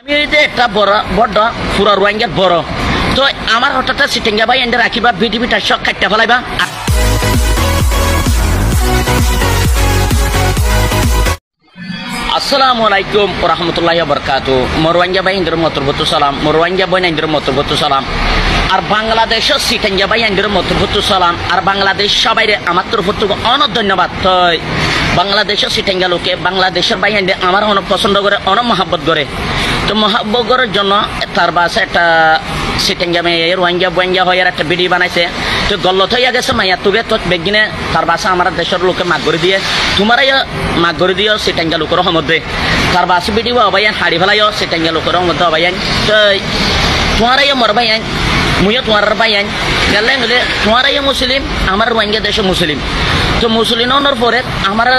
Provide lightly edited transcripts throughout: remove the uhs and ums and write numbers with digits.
আমি এই যে একটা বড় বড় পুরা রোহিঙ্গার বড় তো আমার হঠাৎ সিটেঙ্গা ভাই এন্ডে রাখিবা বিডিবিটা শখ কাটতে ফেলাইবা। আসসালামু আলাইকুম ওয়া রাহমাতুল্লাহি ওয়া বারাকাতুহু। রোহিঙ্গা ভাই এন্ডের মতরবতু সালাম, রোহিঙ্গা ভাই এন্ডের মতরবতু সালাম, আর বাংলাদেশ সিটেঙ্গা ভাই এন্ডের মতরবতু সালাম, আর বাংলাদেশ সবাইরে আমার তরফ থেকে অনেক ধন্যবাদ। তো বাংলাদেশ সিটেঙ্গা লোকে বাংলাদেশের ভাই এন্ডে আমার অনেক পছন্দ করে, অনেক মহাব্বত করে। তো মহাব্বত করার জন্য তার বাসে একটা সিটেঙ্গা মেয়ে রোহিঙ্গা বইঙ্গা হয়ে একটা ভিডিও বানাইছে। তো গল্লত হইয়া গেছে মাইয়া তুবে তো বেগিনে তার বাসা আমার দেশের লোকে মাগ করে দিয়ে তোমারাই মাগ করে দিও সিটেঙ্গা লোকের মধ্যে তার বাসে ভিডিও হবাইন হাড়ি ফেলাইও সিটেঙ্গা লোকের মধ্যে হবাইন। তো তোমারাই মর ভাইয়ান মুইও তোমার ভাইয়ান গেলে হলে তোমারাই মুসলিম, আমার রোহিঙ্গা দেশে মুসলিম। তো মুসলিমের পরে আমার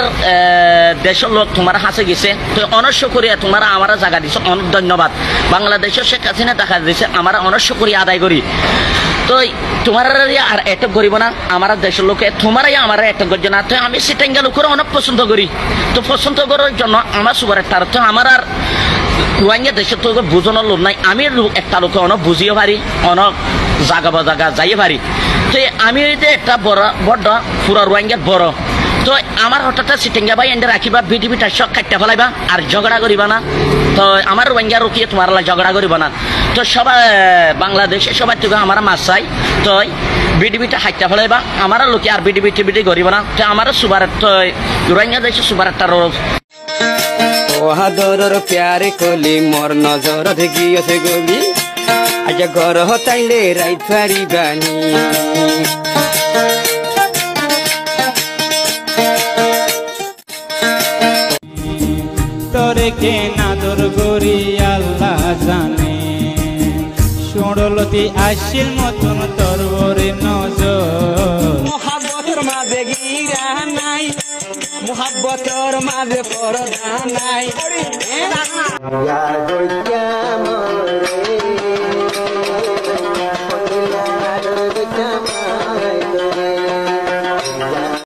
দেশের লোক তোমার হাসে গেছে। তো অনেক শুকরিয়া তোমার আমার জায়গা দিছে, অনেক ধন্যবাদ। বাংলাদেশের শেখ হাসিনা দেখা দিছে আমার অনেক শুকরিয়া আদায় করি। তো তোমার আর এটক করিব না আমার দেশের লোকে, তোমারাই আমার এটক করছে না। তো আমি সিটেঙ্গা লোকের অনেক পছন্দ করি। তো পছন্দ করার জন্য আমার সুপার তার তো আমার আর রোহিঙ্গা দেশের তো বুঝানোর লোক নাই। আমি একটা লোকে অনেক বুঝিয়ে পারি, অনেক জাগা বা জাগা যাইয়ে পারি। তো আমি যে একটা বড় বড় পুরা রোহিঙ্গার বড় তো আমার হঠাৎ সিটেঙ্গা ভাই এন্ডে রাখিবা বিডিবিটা শখ কাটতে ফেলাইবা আর ঝগড়া করিবা না। তো আমার রোহিঙ্গা রুকিয়ে তোমার ঝগড়া করিবা না। তো সবাই বাংলাদেশে সবাই থেকে আমার মাছ চাই। তো বিডিবিটা হাইটা ফেলাইবা আমার লোকে আর বিডিবি টিবিটি করিবা না। তো আমার সুবার তো রোহিঙ্গা দেশে সুবার একটা ওহাদরর প্যারে কলি মোর নজর গিয়েছে গলি আজ ঘর হতাইলে রাই পারিবানি তোরে কে নাদর গরি আল্লাহ জানে সোড়লতি আসির মতন তোর ওরে নজর মোহাব্বতের মাঝে গিরা নাই, মোহাব্বতের মাঝে পরদা নাই।